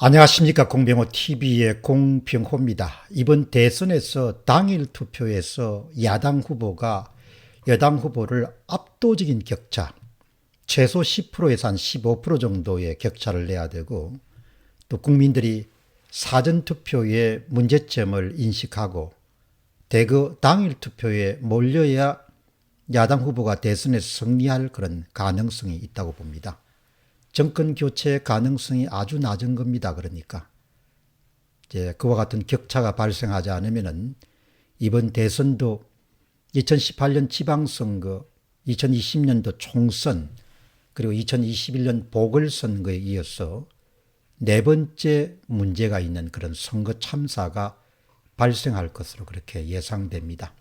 안녕하십니까. 공병호TV의 공병호입니다. 이번 대선에서 당일 투표에서 야당 후보가 여당 후보를 압도적인 격차, 최소 10%에서 한 15% 정도의 격차를 내야 되고, 또 국민들이 사전투표의 문제점을 인식하고 대거 당일 투표에 몰려야 야당 후보가 대선에서 승리할 그런 가능성이 있다고 봅니다. 정권 교체 가능성이 아주 낮은 겁니다. 그러니까 이제 그와 같은 격차가 발생하지 않으면은 이번 대선도 2018년 지방선거, 2020년도 총선, 그리고 2021년 보궐선거에 이어서 네 번째 문제가 있는 그런 선거 참사가 발생할 것으로 그렇게 예상됩니다.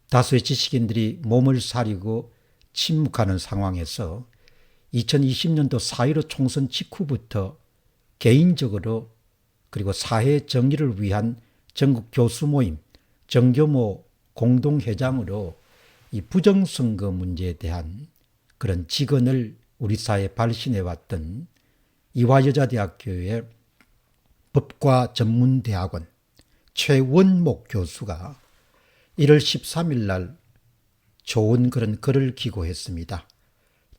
다수의 지식인들이 몸을 사리고 침묵하는 상황에서 2020년도 4.15 총선 직후부터 개인적으로 그리고 사회 정의를 위한 전국 교수 모임, 정교모 공동회장으로 이 부정선거 문제에 대한 그런 직언을 우리 사회에 발신해왔던 이화여자대학교의 법과 전문대학원 최원목 교수가 1월 13일 날 좋은 그런 글을 기고했습니다.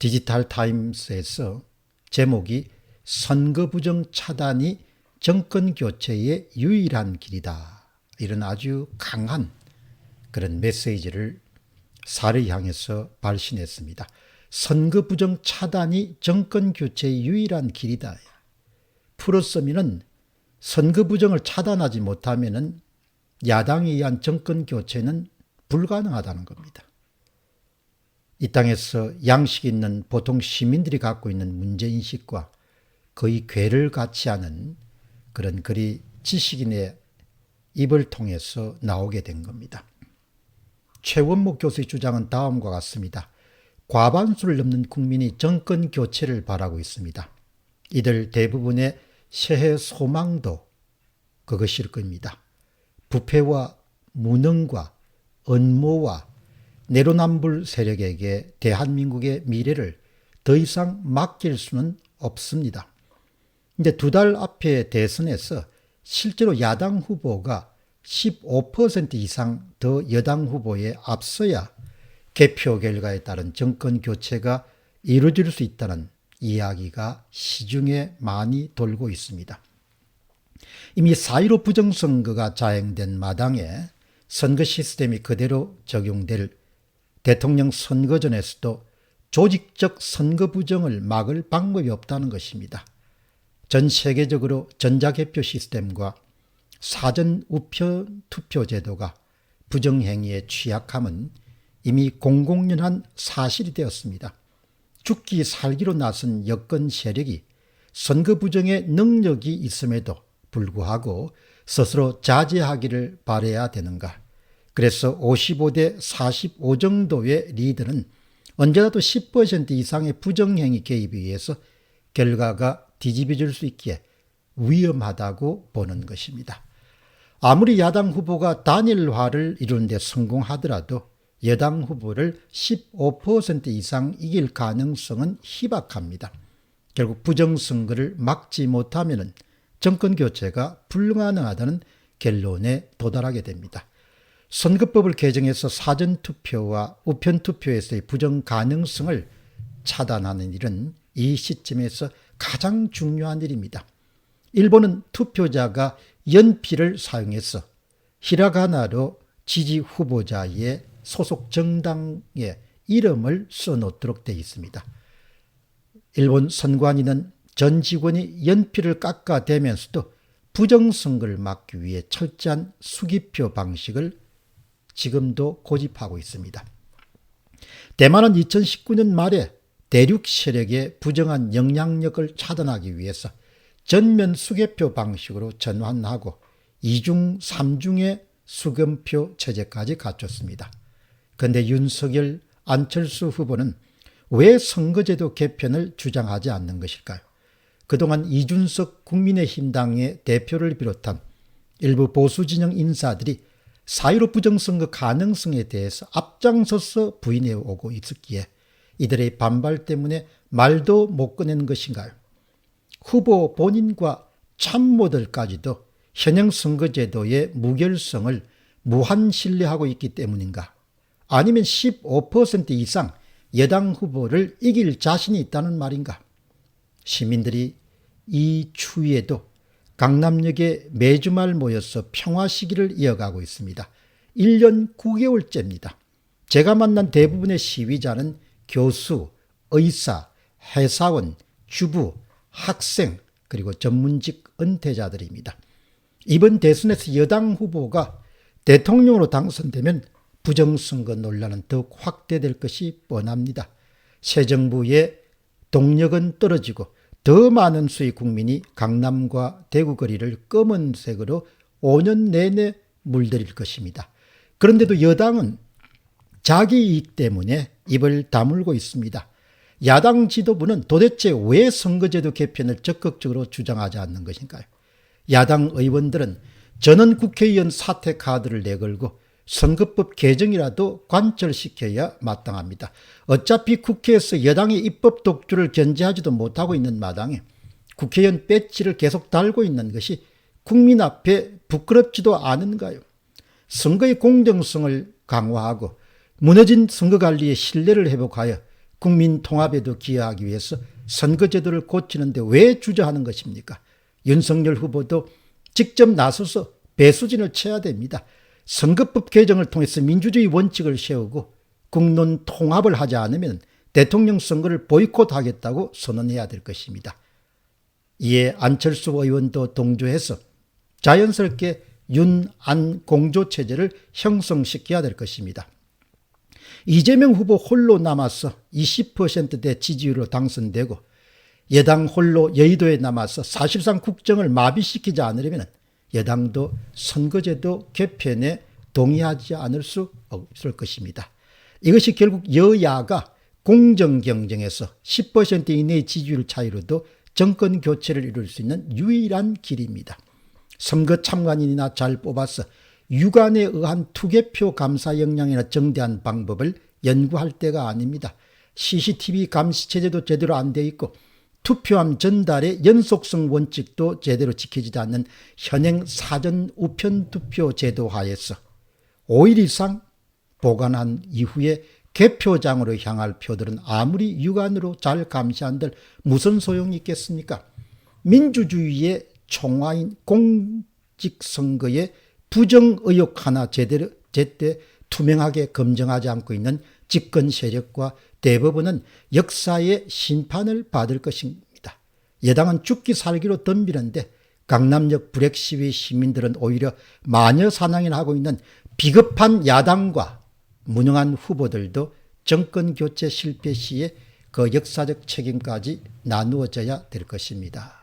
디지털 타임스에서 제목이 선거 부정 차단이 정권 교체의 유일한 길이다. 이런 아주 강한 그런 메시지를 사를 향해서 발신했습니다. 선거 부정 차단이 정권 교체의 유일한 길이다. 풀어쓰면은 선거 부정을 차단하지 못하면은 야당에 의한 정권 교체는 불가능하다는 겁니다. 이 땅에서 양식 있는 보통 시민들이 갖고 있는 문제인식과 거의 궤를 같이 하는 그런 글이 지식인의 입을 통해서 나오게 된 겁니다. 최원목 교수의 주장은 다음과 같습니다. 과반수를 넘는 국민이 정권 교체를 바라고 있습니다. 이들 대부분의 새해 소망도 그것일 겁니다. 부패와 무능과 언모와 내로남불 세력에게 대한민국의 미래를 더 이상 맡길 수는 없습니다. 근데 두 달 앞에 대선에서 실제로 야당 후보가 15% 이상 더 여당 후보에 앞서야 개표 결과에 따른 정권 교체가 이루어질 수 있다는 이야기가 시중에 많이 돌고 있습니다. 이미 4.15 부정선거가 자행된 마당에 선거 시스템이 그대로 적용될 대통령 선거전에서도 조직적 선거 부정을 막을 방법이 없다는 것입니다. 전 세계적으로 전자개표 시스템과 사전 우편 투표 제도가 부정행위에 취약함은 이미 공공연한 사실이 되었습니다. 죽기 살기로 나선 여권 세력이 선거 부정의 능력이 있음에도 불구하고 스스로 자제하기를 바라야 되는가. 그래서 55대 45 정도의 리더는 언제라도 10% 이상의 부정행위 개입에 의해서 결과가 뒤집어질 수 있기에 위험하다고 보는 것입니다. 아무리 야당 후보가 단일화를 이루는 데 성공하더라도 여당 후보를 15% 이상 이길 가능성은 희박합니다. 결국 부정선거를 막지 못하면 정권 교체가 불가능하다는 결론에 도달하게 됩니다. 선거법을 개정해서 사전투표와 우편투표에서의 부정 가능성을 차단하는 일은 이 시점에서 가장 중요한 일입니다. 일본은 투표자가 연필을 사용해서 히라가나로 지지 후보자의 소속 정당의 이름을 써놓도록 되어 있습니다. 일본 선관위는 전 직원이 연필을 깎아대면서도 부정선거를 막기 위해 철저한 수기표 방식을 지금도 고집하고 있습니다. 대만은 2019년 말에 대륙 세력의 부정한 영향력을 차단하기 위해서 전면 수개표 방식으로 전환하고 2중, 3중의 수검표 체제까지 갖췄습니다. 그런데 윤석열, 안철수 후보는 왜 선거제도 개편을 주장하지 않는 것일까요? 그동안 이준석 국민의힘당의 대표를 비롯한 일부 보수진영 인사들이 4.15 부정선거 가능성에 대해서 앞장서서 부인해 오고 있었기에 이들의 반발 때문에 말도 못 꺼내는 것인가요? 후보 본인과 참모들까지도 현행 선거제도의 무결성을 무한 신뢰하고 있기 때문인가? 아니면 15% 이상 여당 후보를 이길 자신이 있다는 말인가? 시민들이 이 추위에도 강남역에 매주말 모여서 평화 시기를 이어가고 있습니다. 1년 9개월째입니다. 제가 만난 대부분의 시위자는 교수, 의사, 회사원, 주부, 학생, 그리고 전문직 은퇴자들입니다. 이번 대선에서 여당 후보가 대통령으로 당선되면 부정선거 논란은 더욱 확대될 것이 뻔합니다. 새 정부의 동력은 떨어지고 더 많은 수의 국민이 강남과 대구 거리를 검은색으로 5년 내내 물들일 것입니다. 그런데도 여당은 자기 이익 때문에 입을 다물고 있습니다. 야당 지도부는 도대체 왜 선거제도 개편을 적극적으로 주장하지 않는 것인가요? 야당 의원들은 전원 국회의원 사퇴 카드를 내걸고 선거법 개정이라도 관철시켜야 마땅합니다. 어차피 국회에서 여당의 입법 독주를 견제하지도 못하고 있는 마당에 국회의원 배지를 계속 달고 있는 것이 국민 앞에 부끄럽지도 않은가요? 선거의 공정성을 강화하고 무너진 선거관리의 신뢰를 회복하여 국민 통합에도 기여하기 위해서 선거제도를 고치는데 왜 주저하는 것입니까? 윤석열 후보도 직접 나서서 배수진을 쳐야 됩니다. 선거법 개정을 통해서 민주주의 원칙을 세우고 국론 통합을 하지 않으면 대통령 선거를 보이콧하겠다고 선언해야 될 것입니다. 이에 안철수 의원도 동조해서 자연스럽게 윤안 공조체제를 형성시켜야 될 것입니다. 이재명 후보 홀로 남아서 20%대 지지율로 당선되고 여당 홀로 여의도에 남아서 사실상 국정을 마비시키지 않으려면 여당도 선거제도 개편에 동의하지 않을 수 없을 것입니다. 이것이 결국 여야가 공정 경쟁에서 10% 이내의 지지율 차이로도 정권 교체를 이룰 수 있는 유일한 길입니다. 선거 참관인이나 잘 뽑아서 유관에 의한 투개표 감사 역량이나 정대한 방법을 연구할 때가 아닙니다. CCTV 감시체제도 제대로 안 돼 있고 투표함 전달의 연속성 원칙도 제대로 지켜지지 않는 현행 사전 우편 투표 제도 하에서 5일 이상 보관한 이후에 개표장으로 향할 표들은 아무리 유관으로 잘 감시한들 무슨 소용이 있겠습니까? 민주주의의 총화인 공직선거의 부정 의혹 하나 제때 투명하게 검증하지 않고 있는 집권 세력과 대법원은 역사의 심판을 받을 것입니다. 여당은 죽기 살기로 덤비는데 강남역 불액 시위 시민들은 오히려 마녀 사냥을 하고 있는 비겁한 야당과 무능한 후보들도 정권 교체 실패 시에 그 역사적 책임까지 나누어져야 될 것입니다.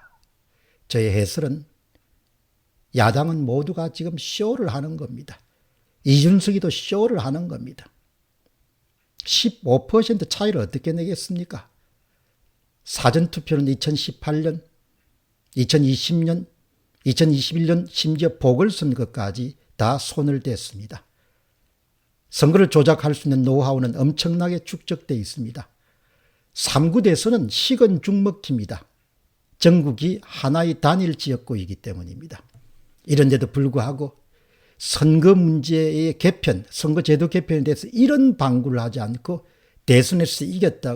저의 해설은 야당은 모두가 지금 쇼를 하는 겁니다. 이준석이도 쇼를 하는 겁니다. 15% 차이를 어떻게 내겠습니까? 사전투표는 2018년, 2020년, 2021년 심지어 보궐선거까지 다 손을 댔습니다. 선거를 조작할 수 있는 노하우는 엄청나게 축적되어 있습니다. 3구 대선은 식은 죽 먹기입니다. 전국이 하나의 단일 지역구이기 때문입니다. 이런데도 불구하고 선거 문제의 개편, 선거제도 개편에 대해서 이런 방구를 하지 않고 대선에서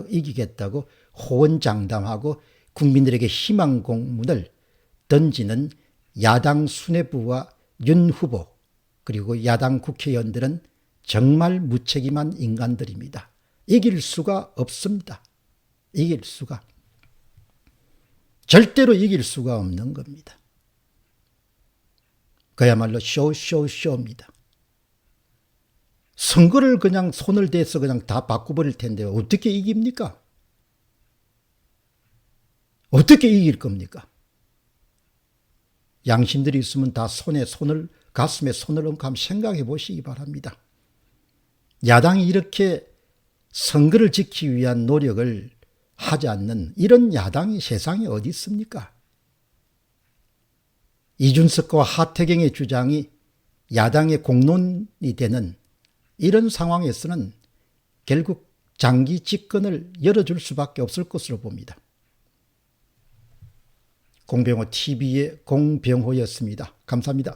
이기겠다고 호언장담하고 국민들에게 희망 공문을 던지는 야당 수뇌부와 윤 후보 그리고 야당 국회의원들은 정말 무책임한 인간들입니다. 이길 수가 없습니다. 이길 수가. 절대로 이길 수가 없는 겁니다. 그야말로 쇼입니다. 선거를 그냥 손을 대서 그냥 다 바꿔버릴 텐데 어떻게 이깁니까? 어떻게 이길 겁니까? 양심들이 있으면 다 가슴에 손을 얹고 한번 생각해 보시기 바랍니다. 야당이 이렇게 선거를 지키기 위한 노력을 하지 않는 이런 야당이 세상에 어디 있습니까? 이준석과 하태경의 주장이 야당의 공론이 되는 이런 상황에서는 결국 장기 집권을 열어줄 수밖에 없을 것으로 봅니다. 공병호 TV의 공병호였습니다. 감사합니다.